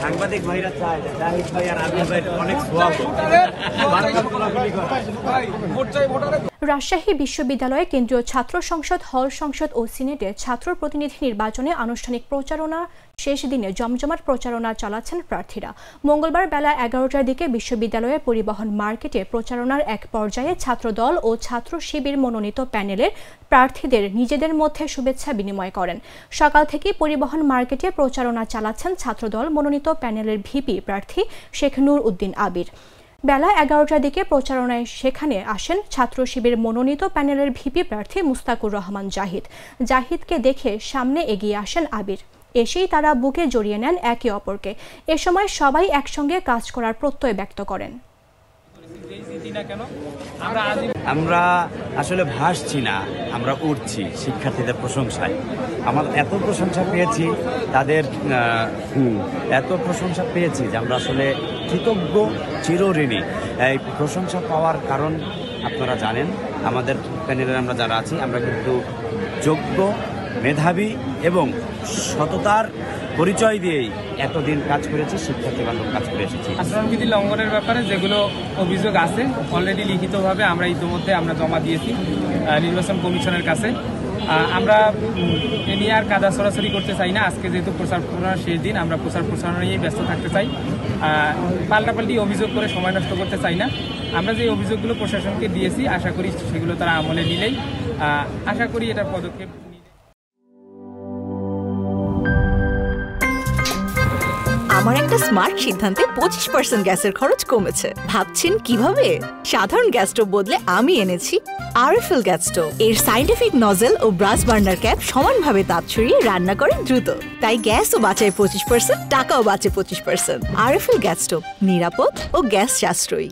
সাংবাদিক ভাইরা চায় যে জাহিদ ভাই আর আবির ভাই অনেক সোয়াব রাজশাহী বিশ্ববিদ্যালয়ে কেন্দ্রীয় ছাত্র সংসদ, হল সংসদ ও সিনেটের ছাত্র প্রতিনিধি নির্বাচনে আনুষ্ঠানিক প্রচারণা শেষ দিনে জমজমাট প্রচারণা চালাচ্ছেন প্রার্থীরা। মঙ্গলবার বেলা 11টার দিকে বিশ্ববিদ্যালয়ের পরিবহন মার্কেটে প্রচারণার এক পর্যায়ে ছাত্রদল ও ছাত্র শিবির মনোনীত প্যানেলের প্রার্থীদের নিজেদের মধ্যে শুভেচ্ছা বিনিময় করেন। সকাল থেকে পরিবহন মার্কেটে প্রচারণা চালাচ্ছেন ছাত্রদল মনোনীত প্যানেলের ভিপি প্রার্থী শেখ নূর উদ্দিন আবির। বেলা 11টার দিকে প্রচারণায় সেখানে আসেন ছাত্র শিবির মনোনীত প্যানেলের ভিপি প্রার্থী মুস্তাকুর রহমান জাহিদ। জাহিদকে দেখে সামনে এগিয়ে আসেন আবির। এসেই তারা বুকে জড়িয়ে নেন একে অপরকে। এ সময় সবাই একসঙ্গে কাজ করার প্রত্যয় ব্যক্ত করেন। আমরা আসলে ভাসছি না, আমরা উঠছি শিক্ষার্থীদের প্রশংসায়। আমরা এত প্রশংসা পেয়েছি, তাদের এত প্রশংসা পেয়েছি যে আমরা আসলে কৃতজ্ঞ, চিরঋণী। এই প্রশংসা পাওয়ার কারণ আপনারা জানেন, আমাদের প্যানেলের আমরা যারা আছি আমরা কিন্তু যোগ্য, মেধাবী এবং সততার পরিচয় দিয়েই এতদিন কাজ করেছি, শিক্ষার্থী বান্ধব কাজ করে এসেছি। আচরণবিধি লঙ্ঘনের ব্যাপারে যেগুলো অভিযোগ আছে অলরেডি লিখিতভাবে আমরা ইতিমধ্যে জমা দিয়েছি নির্বাচন কমিশনের কাছে। আমরা এ নিয়ে আর কাদা সরাসরি করতে চাই না। আজকে যেহেতু প্রচার প্রচারণার শেষ দিন, আমরা প্রচার প্রচারণা নিয়ে ব্যস্ত থাকতে চাই। পাল্টাপাল্টি অভিযোগ করে সময় নষ্ট করতে চাই না। আমরা যে অভিযোগগুলো প্রশাসনকে দিয়েছি, আশা করি সেগুলো তারা আমলে নিলেই আশা করি এটার পদক্ষেপ। আমার একটা স্মার্ট সিদ্ধান্তে 25% গ্যাসের খরচ কমেছে। ভাবছেন কিভাবে? সাধারণ গ্যাস স্টোভ বদলে আমি এনেছি আরএফএল গ্যাস স্টোভ। এর সাইন্টিফিক নজল ও ব্রাস বার্নার ক্যাপ সমানভাবে তাপ ছড়িয়ে রান্না করে দ্রুত। তাই গ্যাসও বাঁচায় 25%, টাকাও বাঁচে 25%। আরএফএল গ্যাস স্টোভ নিরাপদ ও গ্যাস সাশ্রয়ী।